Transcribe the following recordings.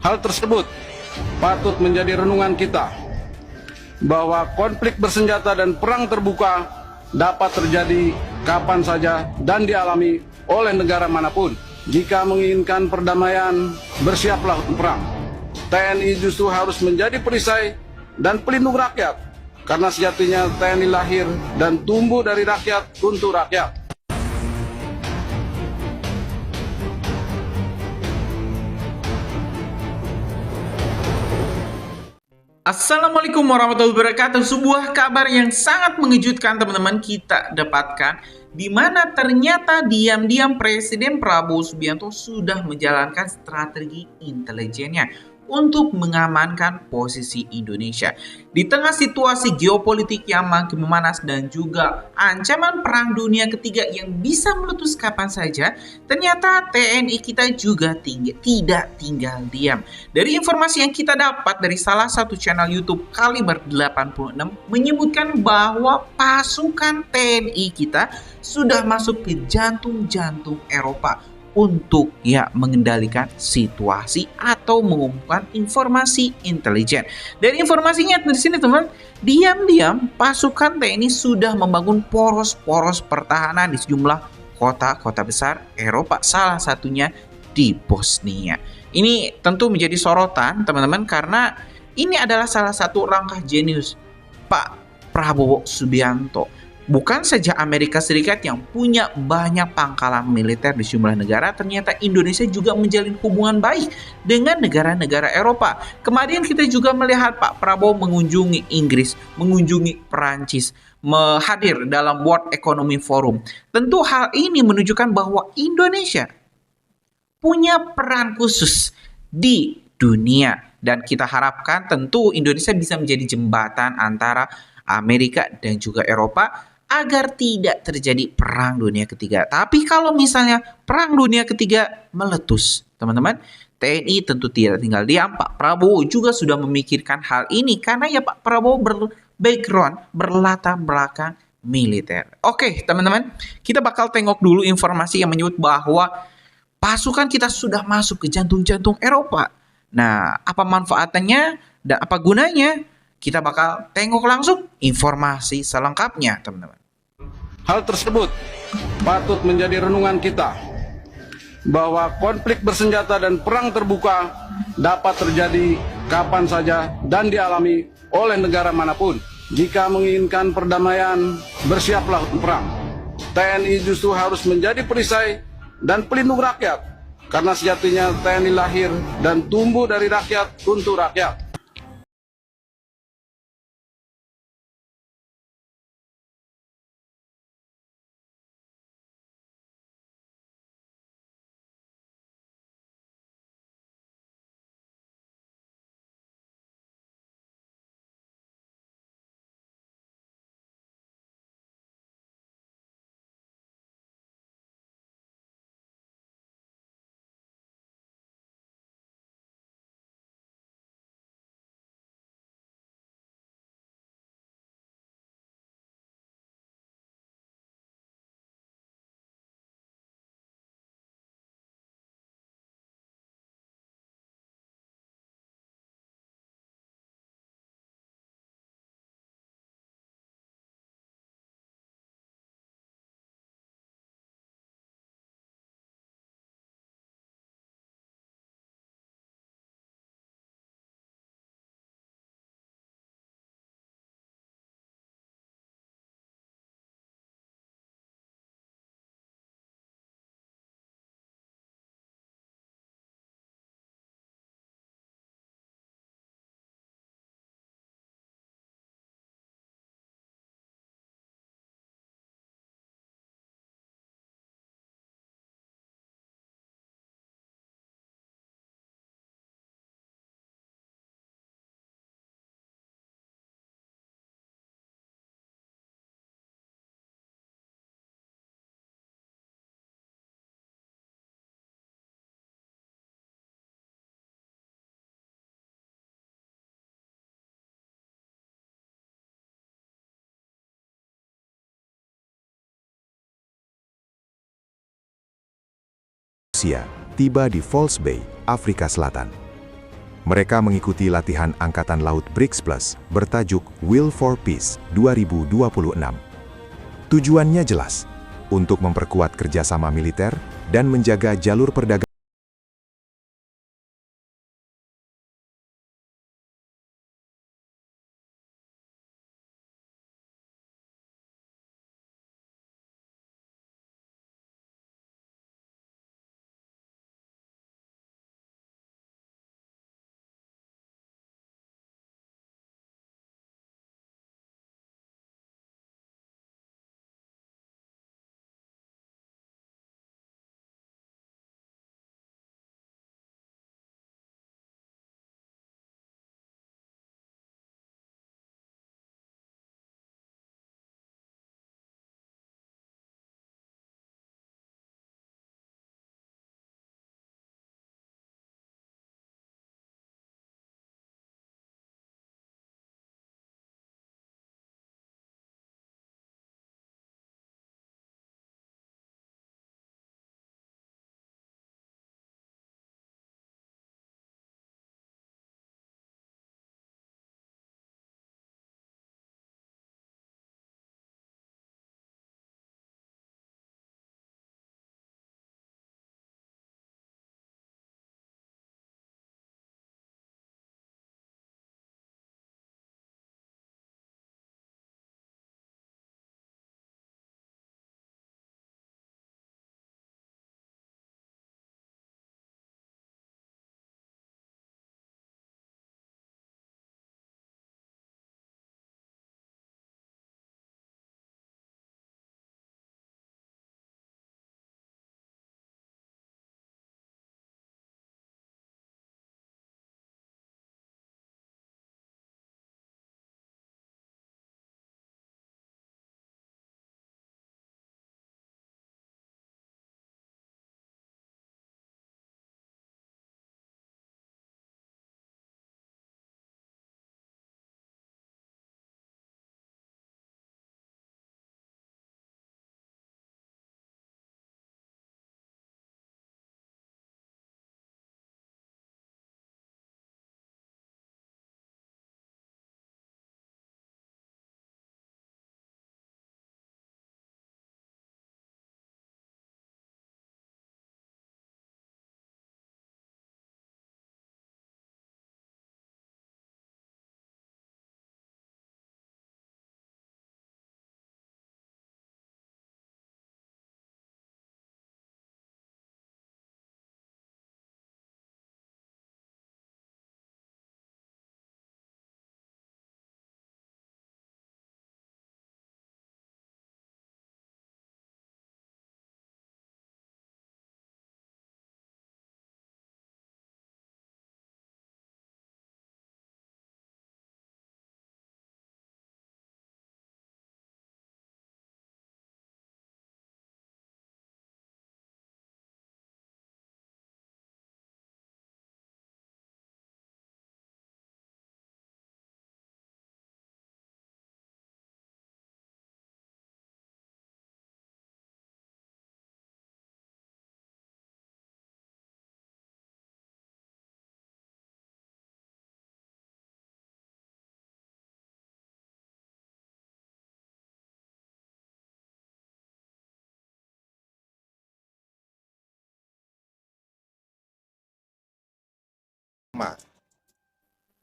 Hal tersebut patut menjadi renungan kita bahwa konflik bersenjata dan perang terbuka dapat terjadi kapan saja dan dialami oleh negara manapun. Jika menginginkan perdamaian, bersiaplah untuk perang. TNI justru harus menjadi perisai dan pelindung rakyat, karena sejatinya TNI lahir dan tumbuh dari rakyat untuk rakyat. Assalamualaikum warahmatullahi wabarakatuh. Sebuah kabar yang sangat mengejutkan teman-teman kita dapatkan, di mana ternyata diam-diam Presiden Prabowo Subianto sudah menjalankan strategi intelijennya untuk mengamankan posisi Indonesia. Di tengah situasi geopolitik yang makin memanas dan juga ancaman perang dunia ketiga yang bisa meletus kapan saja, ternyata TNI kita juga tidak tinggal diam. Dari informasi yang kita dapat dari salah satu channel YouTube Kaliber 86 menyebutkan bahwa pasukan TNI kita sudah masuk ke jantung-jantung Eropa untuk mengendalikan situasi atau mengumpulkan informasi intelijen. Dari informasinya di sini teman, diam-diam pasukan TNI sudah membangun poros-poros pertahanan di sejumlah kota-kota besar Eropa, salah satunya di Bosnia. Ini tentu menjadi sorotan teman-teman, karena ini adalah salah satu langkah jenius Pak Prabowo Subianto. Bukan saja Amerika Serikat yang punya banyak pangkalan militer di sejumlah negara, ternyata Indonesia juga menjalin hubungan baik dengan negara-negara Eropa. Kemarin kita juga melihat Pak Prabowo mengunjungi Inggris, mengunjungi Perancis, hadir dalam World Economic Forum. Tentu hal ini menunjukkan bahwa Indonesia punya peran khusus di dunia, dan kita harapkan tentu Indonesia bisa menjadi jembatan antara Amerika dan juga Eropa agar tidak terjadi perang dunia ketiga. Tapi kalau misalnya perang dunia ketiga meletus, teman-teman, TNI tentu tidak tinggal diam. Pak Prabowo juga sudah memikirkan hal ini, karena Pak Prabowo berlatar belakang militer. Oke, teman-teman, kita bakal tengok dulu informasi yang menyebut bahwa pasukan kita sudah masuk ke jantung-jantung Eropa. Nah, apa manfaatnya dan apa gunanya? Kita bakal tengok langsung informasi selengkapnya, teman-teman. Hal tersebut patut menjadi renungan kita bahwa konflik bersenjata dan perang terbuka dapat terjadi kapan saja dan dialami oleh negara manapun. Jika menginginkan perdamaian, bersiaplah untuk perang. TNI justru harus menjadi perisai dan pelindung rakyat, karena sejatinya TNI lahir dan tumbuh dari rakyat untuk rakyat. Tiba di False Bay, Afrika Selatan. Mereka mengikuti latihan Angkatan Laut BRICS Plus bertajuk Will for Peace 2026. Tujuannya jelas, untuk memperkuat kerjasama militer dan menjaga jalur perdagangan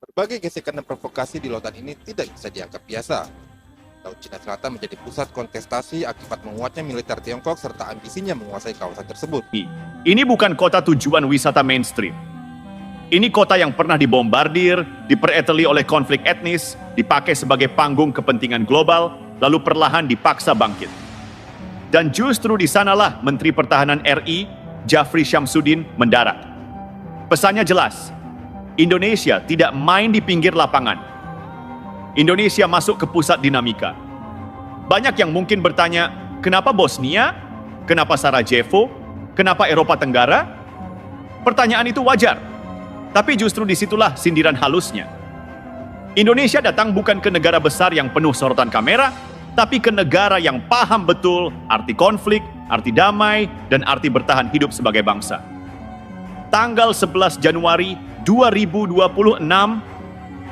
Berbagai gesekan dan provokasi di lautan ini tidak bisa dianggap biasa. Laut Cina Selatan menjadi pusat kontestasi akibat menguatnya militer Tiongkok serta ambisinya menguasai kawasan tersebut. Ini bukan kota tujuan wisata mainstream. Ini kota yang pernah dibombardir, dipereteli oleh konflik etnis, dipakai sebagai panggung kepentingan global, lalu perlahan dipaksa bangkit. Dan justru di sanalah Menteri Pertahanan RI, Jafri Syamsuddin, mendarat. Pesannya jelas, Indonesia tidak main di pinggir lapangan. Indonesia masuk ke pusat dinamika. Banyak yang mungkin bertanya, kenapa Bosnia? Kenapa Sarajevo? Kenapa Eropa Tenggara? Pertanyaan itu wajar, tapi justru disitulah sindiran halusnya. Indonesia datang bukan ke negara besar yang penuh sorotan kamera, tapi ke negara yang paham betul arti konflik, arti damai, dan arti bertahan hidup sebagai bangsa. Tanggal 11 Januari 2026,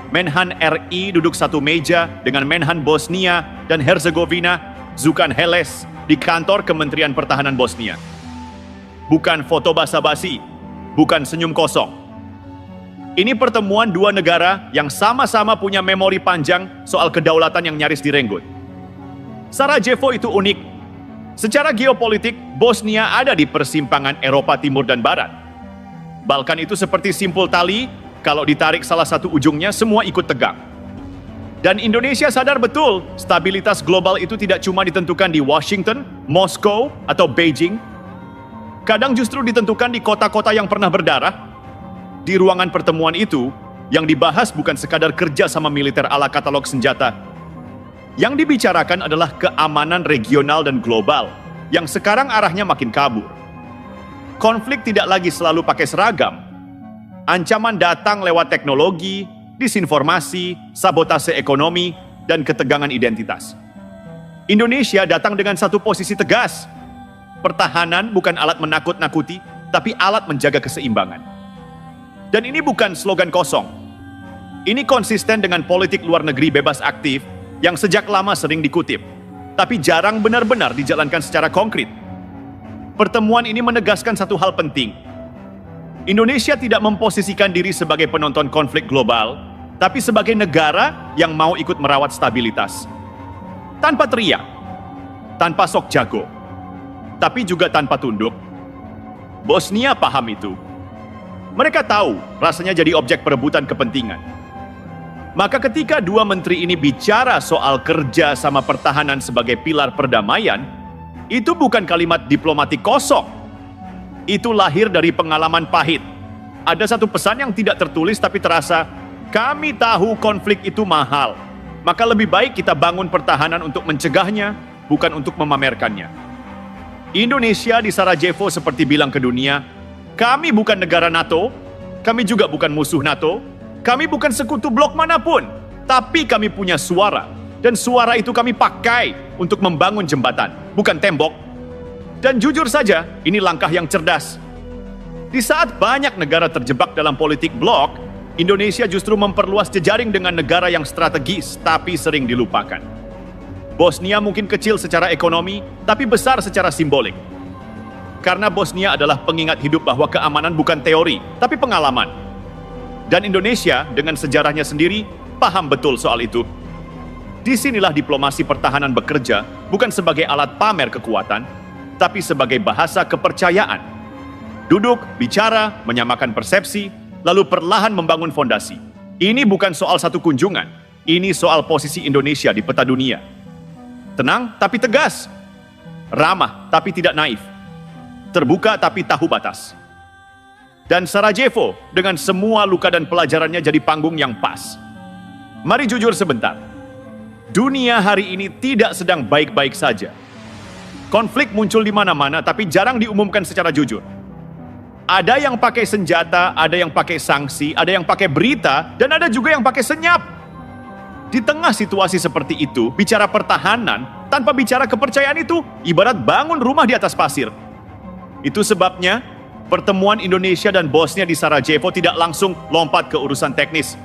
Menhan RI duduk satu meja dengan Menhan Bosnia dan Herzegovina, Zukan Heles, di kantor Kementerian Pertahanan Bosnia. Bukan foto basa-basi, bukan senyum kosong. Ini pertemuan dua negara yang sama-sama punya memori panjang soal kedaulatan yang nyaris direnggut. Sarajevo itu unik. Secara geopolitik, Bosnia ada di persimpangan Eropa Timur dan Barat. Balkan itu seperti simpul tali, kalau ditarik salah satu ujungnya, semua ikut tegang. Dan Indonesia sadar betul, stabilitas global itu tidak cuma ditentukan di Washington, Moskow, atau Beijing. Kadang justru ditentukan di kota-kota yang pernah berdarah. Di ruangan pertemuan itu, yang dibahas bukan sekadar kerja sama militer ala katalog senjata. Yang dibicarakan adalah keamanan regional dan global, yang sekarang arahnya makin kabur. Konflik tidak lagi selalu pakai seragam. Ancaman datang lewat teknologi, disinformasi, sabotase ekonomi, dan ketegangan identitas. Indonesia datang dengan satu posisi tegas. Pertahanan bukan alat menakut-nakuti, tapi alat menjaga keseimbangan. Dan ini bukan slogan kosong. Ini konsisten dengan politik luar negeri bebas aktif yang sejak lama sering dikutip, tapi jarang benar-benar dijalankan secara konkret. Pertemuan ini menegaskan satu hal penting. Indonesia tidak memposisikan diri sebagai penonton konflik global, tapi sebagai negara yang mau ikut merawat stabilitas. Tanpa teriak, tanpa sok jago, tapi juga tanpa tunduk. Bosnia paham itu. Mereka tahu rasanya jadi objek perebutan kepentingan. Maka ketika dua menteri ini bicara soal kerja sama pertahanan sebagai pilar perdamaian, itu bukan kalimat diplomatik kosong. Itu lahir dari pengalaman pahit. Ada satu pesan yang tidak tertulis tapi terasa, kami tahu konflik itu mahal. Maka lebih baik kita bangun pertahanan untuk mencegahnya, bukan untuk memamerkannya. Indonesia di Sarajevo seperti bilang ke dunia, kami bukan negara NATO, kami juga bukan musuh NATO, kami bukan sekutu blok manapun, tapi kami punya suara. Dan suara itu kami pakai untuk membangun jembatan, bukan tembok. Dan jujur saja, ini langkah yang cerdas. Di saat banyak negara terjebak dalam politik blok, Indonesia justru memperluas jejaring dengan negara yang strategis, tapi sering dilupakan. Bosnia mungkin kecil secara ekonomi, tapi besar secara simbolik. Karena Bosnia adalah pengingat hidup bahwa keamanan bukan teori, tapi pengalaman. Dan Indonesia, dengan sejarahnya sendiri, paham betul soal itu. Disinilah diplomasi pertahanan bekerja, bukan sebagai alat pamer kekuatan, tapi sebagai bahasa kepercayaan. Duduk, bicara, menyamakan persepsi, lalu perlahan membangun fondasi. Ini bukan soal satu kunjungan, ini soal posisi Indonesia di peta dunia. Tenang tapi tegas, ramah tapi tidak naif, terbuka tapi tahu batas. Dan Sarajevo dengan semua luka dan pelajarannya jadi panggung yang pas. Mari jujur sebentar, dunia hari ini tidak sedang baik-baik saja. Konflik muncul di mana-mana, tapi jarang diumumkan secara jujur. Ada yang pakai senjata, ada yang pakai sanksi, ada yang pakai berita, dan ada juga yang pakai senyap. Di tengah situasi seperti itu, bicara pertahanan tanpa bicara kepercayaan itu ibarat bangun rumah di atas pasir. Itu sebabnya pertemuan Indonesia dan Bosnia di Sarajevo tidak langsung lompat ke urusan teknis.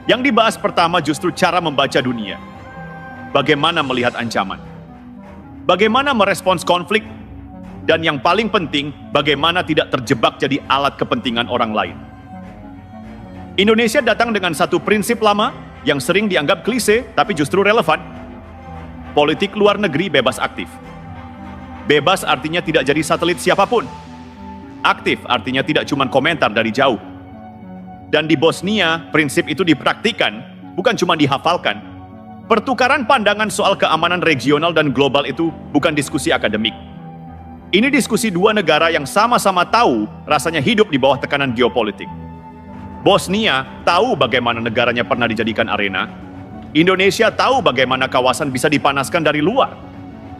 Yang dibahas pertama justru cara membaca dunia. Bagaimana melihat ancaman. Bagaimana merespons konflik, dan yang paling penting, bagaimana tidak terjebak jadi alat kepentingan orang lain. Indonesia datang dengan satu prinsip lama yang sering dianggap klise, tapi justru relevan. Politik luar negeri bebas aktif. Bebas artinya tidak jadi satelit siapapun. Aktif artinya tidak cuma komentar dari jauh. Dan di Bosnia, prinsip itu dipraktikkan, bukan cuma dihafalkan. Pertukaran pandangan soal keamanan regional dan global itu bukan diskusi akademik. Ini diskusi dua negara yang sama-sama tahu rasanya hidup di bawah tekanan geopolitik. Bosnia tahu bagaimana negaranya pernah dijadikan arena. Indonesia tahu bagaimana kawasan bisa dipanaskan dari luar.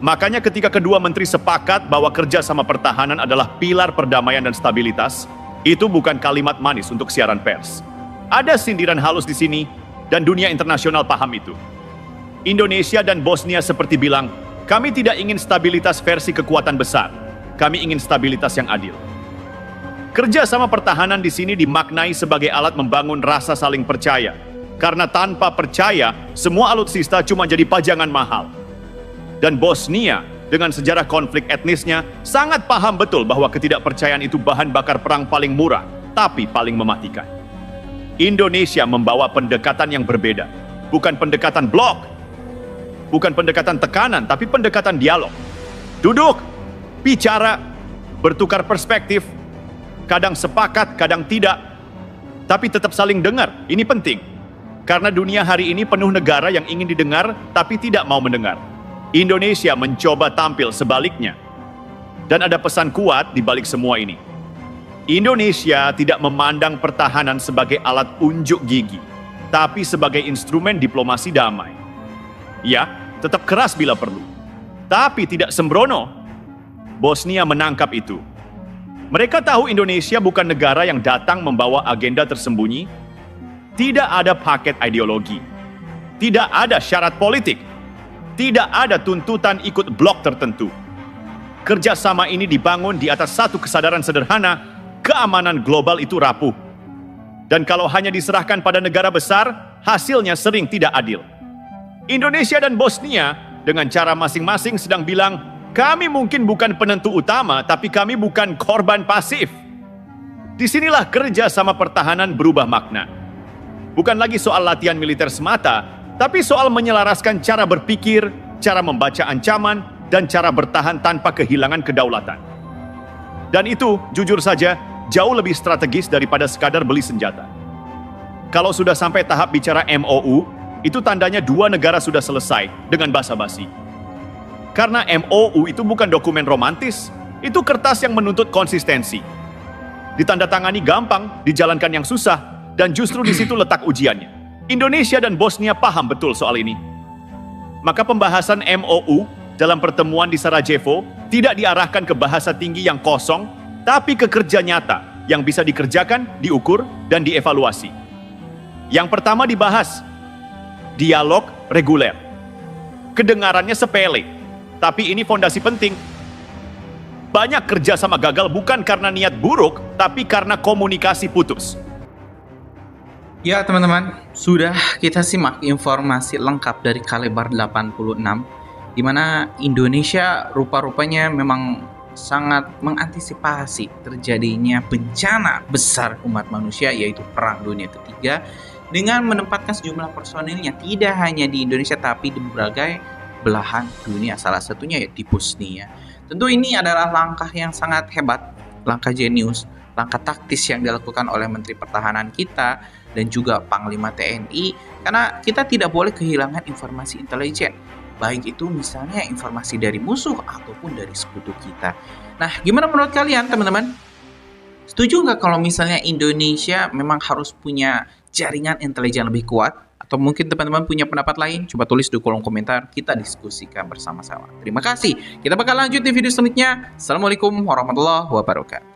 Makanya ketika kedua menteri sepakat bahwa kerja sama pertahanan adalah pilar perdamaian dan stabilitas, itu bukan kalimat manis untuk siaran pers. Ada sindiran halus di sini, dan dunia internasional paham itu. Indonesia dan Bosnia seperti bilang, kami tidak ingin stabilitas versi kekuatan besar, kami ingin stabilitas yang adil. Kerjasama pertahanan di sini dimaknai sebagai alat membangun rasa saling percaya. Karena tanpa percaya, semua alutsista cuma jadi pajangan mahal. Dan Bosnia, dengan sejarah konflik etnisnya, sangat paham betul bahwa ketidakpercayaan itu bahan bakar perang paling murah, tapi paling mematikan. Indonesia membawa pendekatan yang berbeda. Bukan pendekatan blok, bukan pendekatan tekanan, tapi pendekatan dialog. Duduk, bicara, bertukar perspektif, kadang sepakat, kadang tidak, tapi tetap saling dengar. Ini penting, karena dunia hari ini penuh negara yang ingin didengar, tapi tidak mau mendengar. Indonesia mencoba tampil sebaliknya. Dan ada pesan kuat di balik semua ini. Indonesia tidak memandang pertahanan sebagai alat unjuk gigi, tapi sebagai instrumen diplomasi damai. Ya, tetap keras bila perlu, tapi tidak sembrono. Bosnia menangkap itu. Mereka tahu Indonesia bukan negara yang datang membawa agenda tersembunyi. Tidak ada paket ideologi. Tidak ada syarat politik. Tidak ada tuntutan ikut blok tertentu. Kerjasama ini dibangun di atas satu kesadaran sederhana, keamanan global itu rapuh. Dan kalau hanya diserahkan pada negara besar, hasilnya sering tidak adil. Indonesia dan Bosnia dengan cara masing-masing sedang bilang, kami mungkin bukan penentu utama, tapi kami bukan korban pasif. Disinilah kerjasama pertahanan berubah makna. Bukan lagi soal latihan militer semata, tapi soal menyelaraskan cara berpikir, cara membaca ancaman, dan cara bertahan tanpa kehilangan kedaulatan. Dan itu, jujur saja, jauh lebih strategis daripada sekadar beli senjata. Kalau sudah sampai tahap bicara MOU, itu tandanya dua negara sudah selesai dengan basa-basi. Karena MOU itu bukan dokumen romantis, itu kertas yang menuntut konsistensi. Ditandatangani gampang, dijalankan yang susah, dan justru di situ letak ujiannya. Indonesia dan Bosnia paham betul soal ini. Maka pembahasan MOU dalam pertemuan di Sarajevo tidak diarahkan ke bahasa tinggi yang kosong, tapi ke kerja nyata yang bisa dikerjakan, diukur, dan dievaluasi. Yang pertama dibahas, dialog reguler. Kedengarannya sepele, tapi ini fondasi penting. Banyak kerjasama gagal bukan karena niat buruk, tapi karena komunikasi putus. Ya teman-teman, sudah kita simak informasi lengkap dari Kalebar 86, di mana Indonesia rupa-rupanya memang sangat mengantisipasi terjadinya bencana besar umat manusia, yaitu Perang Dunia Ketiga, dengan menempatkan sejumlah personilnya tidak hanya di Indonesia tapi di berbagai belahan dunia, salah satunya ya di Bosnia. Tentu ini adalah langkah yang sangat hebat, langkah jenius, langkah taktis yang dilakukan oleh Menteri Pertahanan kita dan juga Panglima TNI, karena kita tidak boleh kehilangan informasi intelijen, baik itu misalnya informasi dari musuh ataupun dari sekutu kita. Nah, gimana menurut kalian teman-teman? Setuju nggak kalau misalnya Indonesia memang harus punya jaringan intelijen lebih kuat? Atau mungkin teman-teman punya pendapat lain? Coba tulis di kolom komentar, kita diskusikan bersama-sama. Terima kasih. Kita bakal lanjut di video selanjutnya. Assalamualaikum warahmatullahi wabarakatuh.